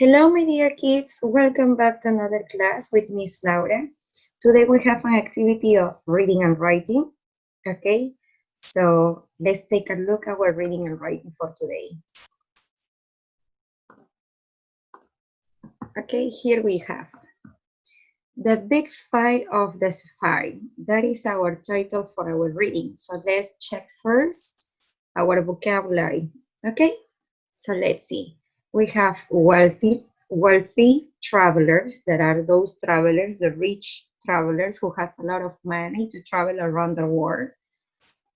Hello, my dear kids. Welcome back to another class with Miss Laura. Today we have an activity of reading and writing. Okay, so let's take a look at our reading and writing for today. Okay, here we have the big fight of the safari. That is our title for our reading. So let's check first our vocabulary. Okay, so let's see. We have wealthy travelers. That are those travelers, the rich travelers who has a lot of money to travel around the world.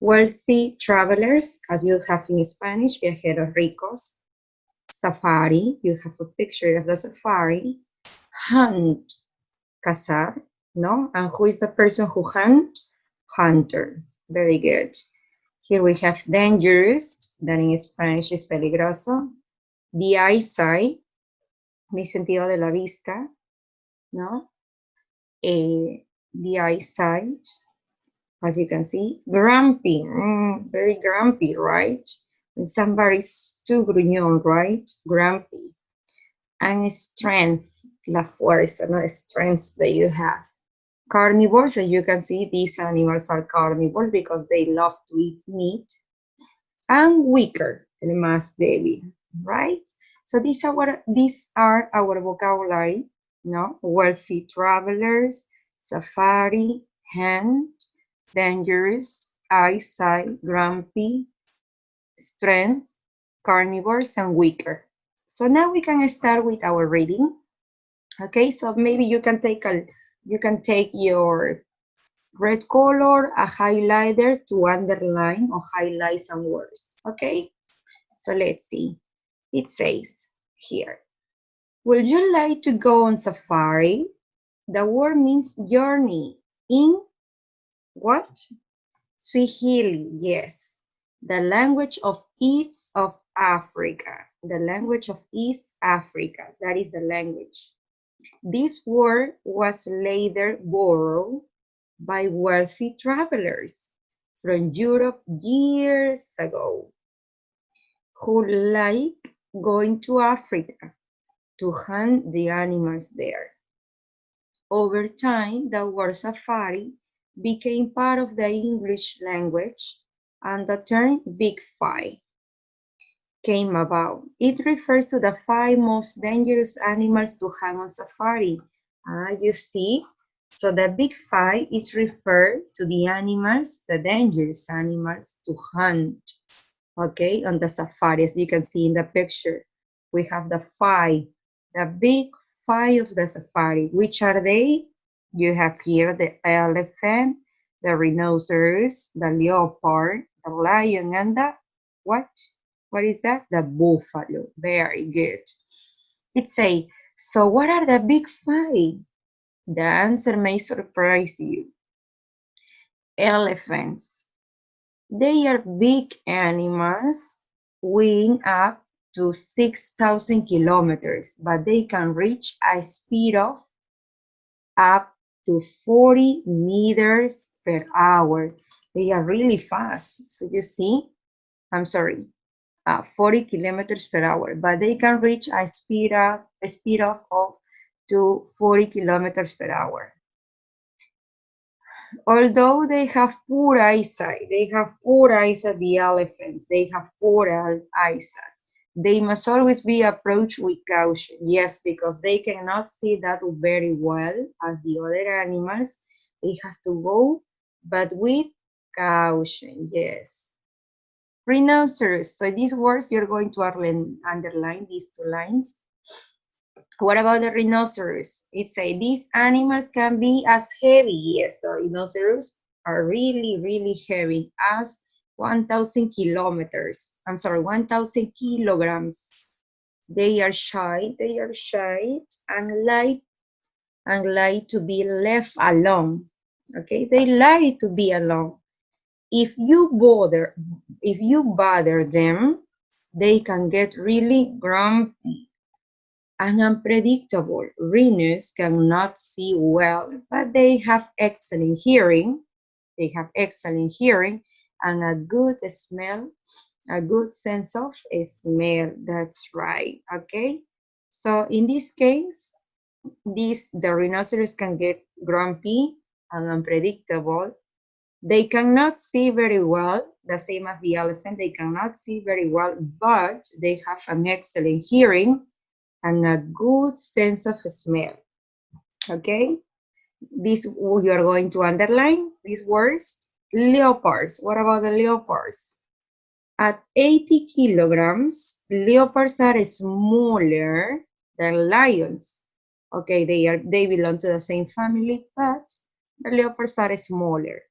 Wealthy travelers, as you have in Spanish, viajeros ricos. Safari, you have a picture of the safari. Hunt, cazar, no? And who is the person who hunt? Hunter. Very good. Here we have dangerous, that in Spanish is peligroso. The eyesight, mi sentido de la vista, ¿no? The eyesight, as you can see. Grumpy, very grumpy, right? And somebody's too gruñón, right? Grumpy. And strength, la fuerza, no? Strength that you have. Carnivores, as you can see, these animals are carnivores because they love to eat meat. And weaker, el más débil, right? So these are our vocabulary, no? Wealthy travelers, safari, hunt, dangerous, eyesight, grumpy, strength, carnivores, and weaker. So now we can start with our reading. Okay, so maybe you can take your red color, a highlighter to underline or highlight some words. Okay, so let's see. It says here, would you like to go on safari? The word means journey in what? Swahili, yes. The language of East of Africa. The language of East Africa, that is the language. This word was later borrowed by wealthy travelers from Europe years ago who like going to Africa to hunt the animals there. Over time, the word safari became part of the English language and the term big five came about. It refers to the 5 most dangerous animals to hunt on safari. You see, so the big five is referred to the animals, the dangerous animals to hunt, okay, on the safari. As you can see in the picture, we have the big five of the safari. Which are they? You have here the elephant, the rhinoceros, the leopard, the lion, and the what? What is that? The buffalo. Very good. It says, so what are the big five? The answer may surprise you. Elephants. They are big animals weighing up to 6,000 kilometers, but they can reach a speed of up to 40 meters per hour. They are really fast. So you see, 40 kilometers per hour, but they can reach a speed of up to 40 kilometers per hour. Although they have poor eyesight, the elephants, they have poor eyesight. They must always be approached with caution. Yes, because they cannot see that very well as the other animals. They have to go, but with caution, yes. Rhinoceros. So these words, you're going to underline these 2 lines. What about the rhinoceros? It says these animals can be as heavy. Yes, the rhinoceros are really, really heavy, as 1,000 kilograms. They are shy and like to be left alone. Okay, they like to be alone. If you bother them, they can get really grumpy and unpredictable. Rhinos cannot see well, but they have excellent hearing. And a good smell, a good sense of smell. That's right, okay? So in this case, the rhinoceros can get grumpy and unpredictable. They cannot see very well, the same as the elephant. They cannot see very well, but they have an excellent hearing and a good sense of smell. Okay, this you are going to underline these words. Leopards. What about the leopards? At 80 kilograms, leopards are smaller than lions. Okay, they belong to the same family, but the leopards are smaller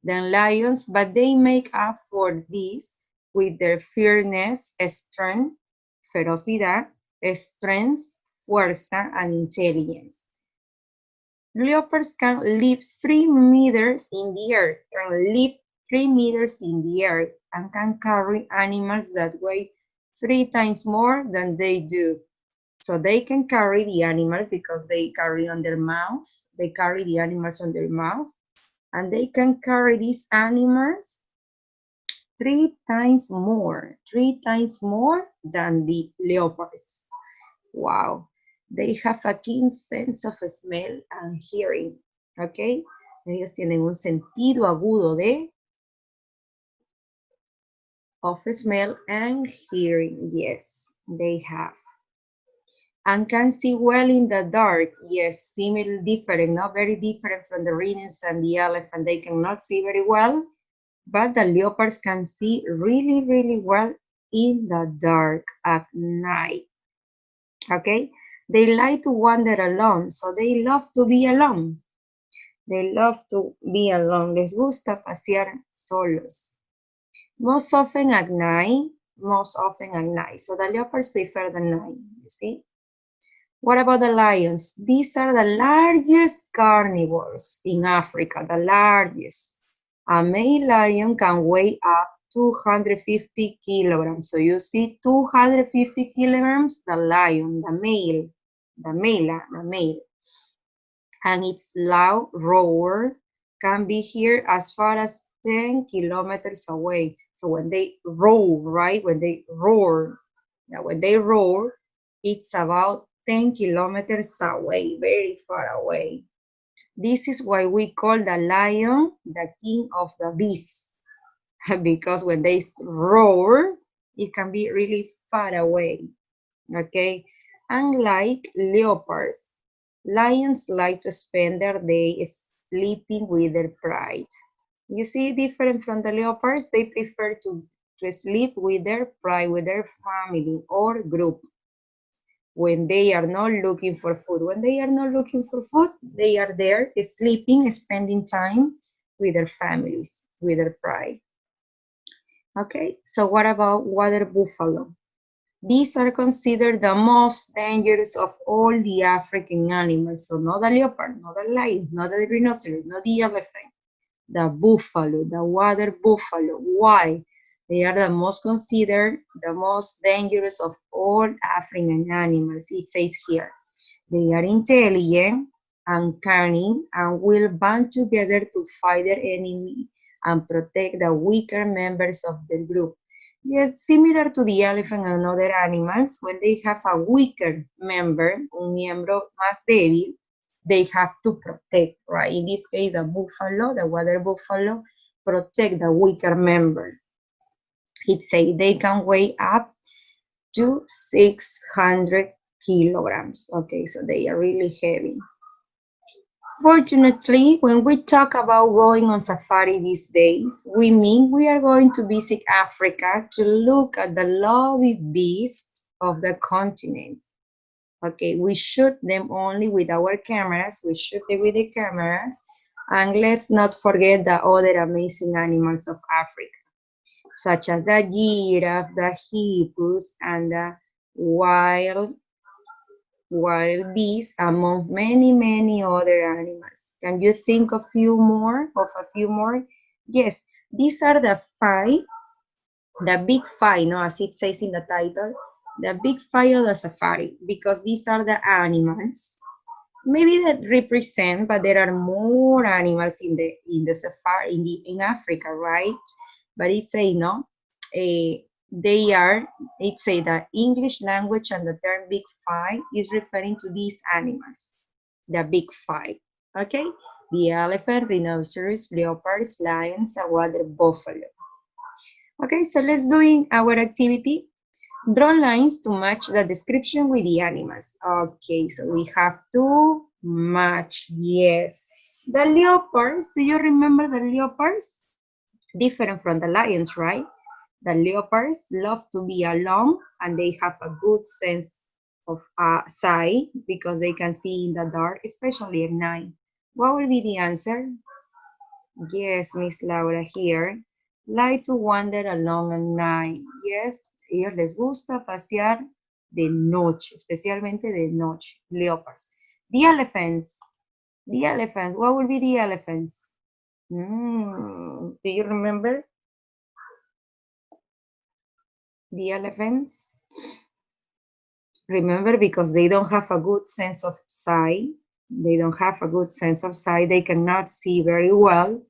than lions, but they make up for this with their fierceness, strength, ferocidad, strength, fuerza, and intelligence. Leopards can live 3 meters in the air, and can carry animals that weigh 3 times more than they do. So they can carry the animals because they carry on their mouths. They carry the animals on their mouth, and they can carry these animals 3 times more than the leopards. Wow. They have a keen sense of smell and hearing. Okay. Ellos tienen un sentido agudo of smell and hearing. Yes, they have. And can see well in the dark. Yes, similar, different, not very different from the rhinos and the elephant. They cannot see very well, but the leopards can see really, really well in the dark at night. Okay, they like to wander alone, so they love to be alone. They love to be alone. Les gusta pasear solos. Most often at night. So the leopards prefer the night, you see. What about the lions? These are the largest carnivores in Africa, the largest. A male lion can weigh up 250 kilograms. So you see 250 kilograms, the lion, the male. And its loud roar can be heard as far as 10 kilometers away. So when they roar, right? When they roar, it's about 10 kilometers away, very far away. This is why we call the lion the king of the beasts, because when they roar, it can be really far away, okay? Unlike leopards, lions like to spend their day sleeping with their pride. You see, different from the leopards, they prefer to sleep with their pride, with their family or group. When they are not looking for food. When they are not looking for food, they are there sleeping, spending time with their families, with their pride. Okay, so what about water buffalo? These are considered the most dangerous of all the African animals. So not the leopard, not the lion, not the rhinoceros, not the elephant. The buffalo, the water buffalo. Why? They are the most considered, the most dangerous of all African animals. It says here, they are intelligent and cunning and will band together to fight their enemy and protect the weaker members of the group. Yes, similar to the elephant and other animals, when they have a weaker member, un miembro más débil, they have to protect, right? In this case, the buffalo, the water buffalo, protect the weaker member. It says they can weigh up to 600 kilograms. Okay, so they are really heavy. Fortunately, when we talk about going on safari these days, we mean we are going to visit Africa to look at the lovely beasts of the continent. Okay, we shoot them only with our cameras. We shoot it with the cameras. And let's not forget the other amazing animals of Africa, such as the giraffe, the hippos, and the wild beasts, among many, many other animals. Can you think of a few more? Yes, these are the big five, no, as it says in the title, the big five of the safari, because these are the animals, maybe that represent, but there are more animals in the safari in Africa, right? But it say no, they are, it say the English language and the term big five is referring to these animals, the big five, okay? The elephant, rhinoceros, leopards, lions, and water buffalo. Okay, so let's do our activity. Draw lines to match the description with the animals. Okay, so we have to match, yes. The leopards, do you remember the leopards? Different from the lions, right? The leopards love to be alone and they have a good sense of sight because they can see in the dark, especially at night. What will be the answer? Yes, Miss Laura here. Like to wander alone at night. Yes, ellos les gusta pasear de noche, especialmente de noche. Leopards. The elephants. The elephants. What will be the elephants? Do you remember? The elephants? Remember, because they don't have a good sense of sight. They don't have a good sense of sight. They cannot see very well.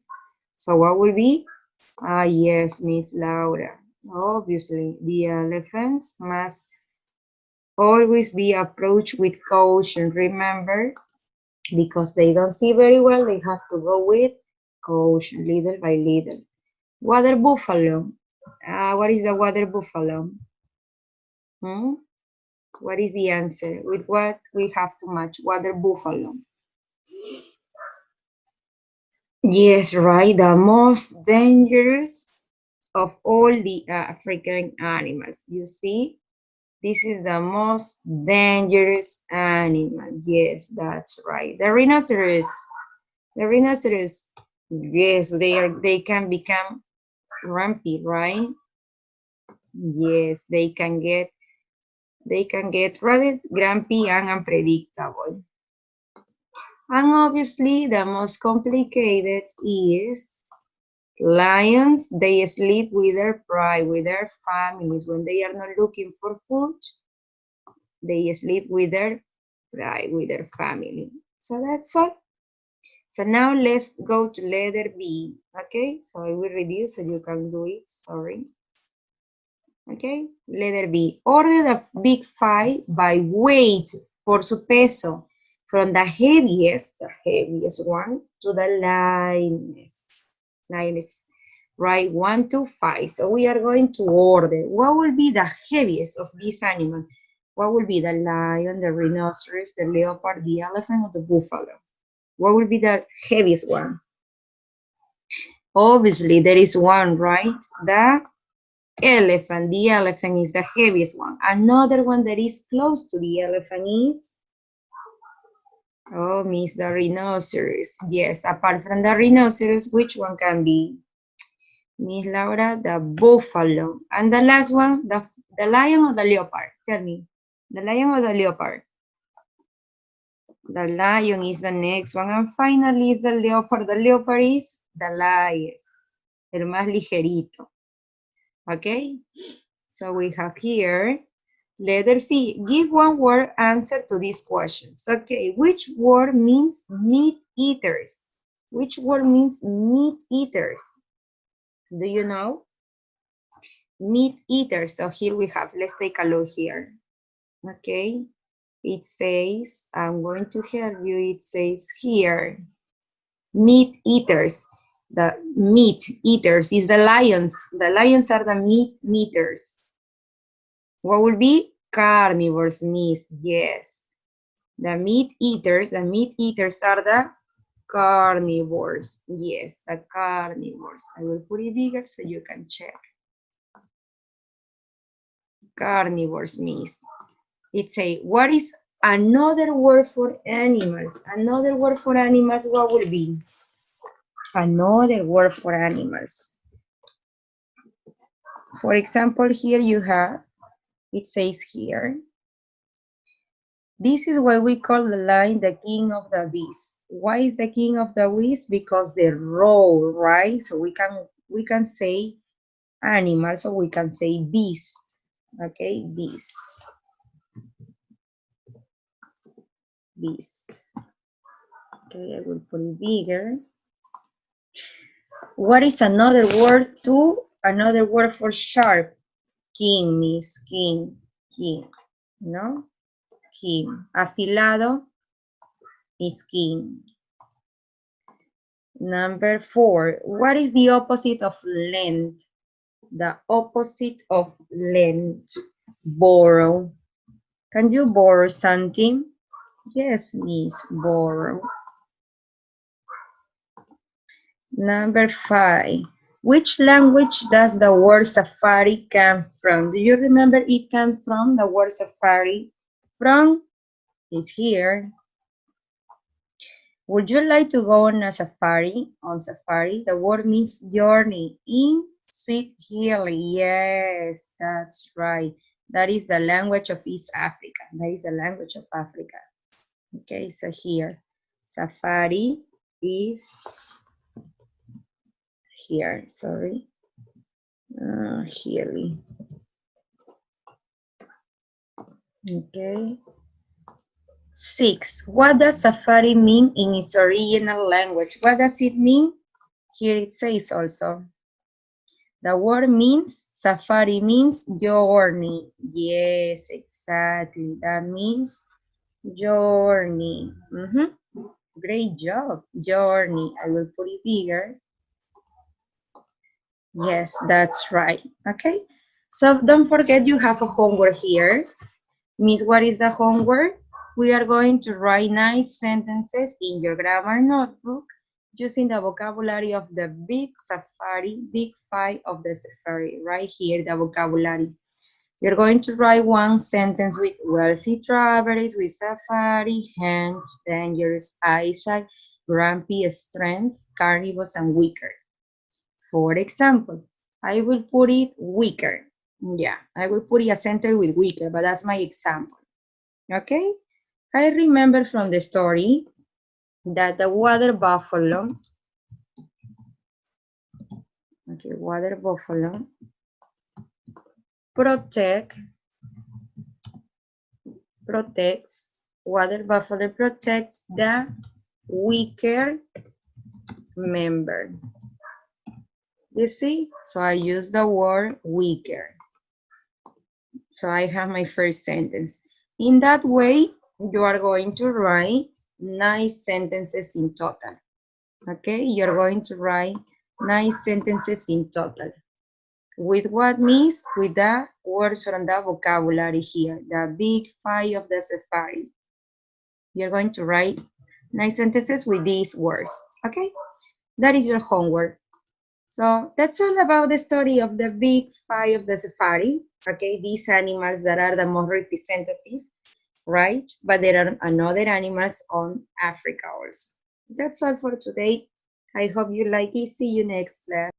So what will be? Yes, Miss Laura. Obviously, the elephants must always be approached with caution. Remember, because they don't see very well, they have to go with caution, little by little. Water buffalo. What is the water buffalo? What is the answer? With what we have to match? Water buffalo. Yes, right. The most dangerous of all the African animals. You see, this is the most dangerous animal. Yes, that's right. The rhinoceros. The rhinoceros. Yes, they can become grumpy, right? Yes, they can get rather grumpy and unpredictable. And obviously, the most complicated is lions. They sleep with their pride, with their families. When they are not looking for food, they sleep with their pride, with their family. So that's all. So now let's go to letter B. Okay, so I will read you so you can do it. Sorry. Okay, letter B. Order the big five by weight, por su peso, from the heaviest one, to the lightest, right? 1 to 5. So we are going to order. What will be the heaviest of these animals? What will be the lion, the rhinoceros, the leopard, the elephant, or the buffalo? What will be the heaviest one? Obviously, there is one, right? The elephant. The elephant is the heaviest one. Another one that is close to the elephant is, oh, Miss, the rhinoceros. Yes, apart from the rhinoceros, which one can be? Miss Laura, the buffalo. And the last one, the lion or the leopard? Tell me, the lion or the leopard? The lion is the next one. And finally is the leopard. The leopard is the lightest, el más ligerito. Okay, so we have here, letter C. Give one word answer to these questions. Okay, which word means meat eaters? Which word means meat eaters? Do you know? Meat eaters. So here we have, let's take a look here. Okay, it says, I'm going to help you. It says here, meat eaters. The meat eaters is the lions. The lions are the meat eaters. What will be? Carnivores, Miss. Yes. The meat eaters are the carnivores. Yes, the carnivores. I will put it bigger so you can check. Carnivores, Miss. It's a, what is another word for animals? Another word for animals, what will be? Another word for animals. For example, here you have, it says here, this is why we call the lion the king of the beasts. Why is the king of the beasts? Because they roar, right? So we can say animal, so we can say beast. Okay, beast. Beast. Okay, I will put it bigger. What is another word for sharp? King, Miss, king, no? Keen. Afilado is keen. Number 4. What is the opposite of lend? The opposite of lend. Borrow. Can you borrow something? Yes, miss, borrow. Number 5. Which language does the word safari come from? Do you remember it came from the word safari? From is here. Would you like to go on a safari? On safari, the word means journey in Swahili. Yes, that's right. That is the language of East Africa. That is the language of Africa. Okay, so here, safari is here, sorry. Here. Okay. 6. What does safari mean in its original language? What does it mean? Here it says also. The word means, safari means journey. Yes, exactly. That means journey. Great job, journey. I will put it bigger. Yes, that's right. Okay, so don't forget you have a homework here. Miss, what is the homework? We are going to write nice sentences in your grammar notebook using the vocabulary of the big safari, big 5 of the safari. Right here, the vocabulary. You're going to write one sentence with wealthy travelers, with safari, hand, dangerous eyesight, grumpy strength, carnivores, and weaker. For example, I will put it weaker. Yeah, I will put a sentence with weaker, but that's my example. Okay? I remember from the story that the water buffalo, okay, water buffalo water buffalo protects the weaker member. You see? So I use the word weaker. So I have my first sentence. In that way, you are going to write 9 sentences in total. Okay, you're going to write 9 sentences in total. With what means? With the words from the vocabulary here, the big 5 of the safari. You're going to write 9 sentences with these words. Okay, that is your homework. So that's all about the story of the big 5 of the safari. Okay, these animals that are the most representative, right? But there are another animals on Africa also. That's all for today. I hope you like it. See you next class.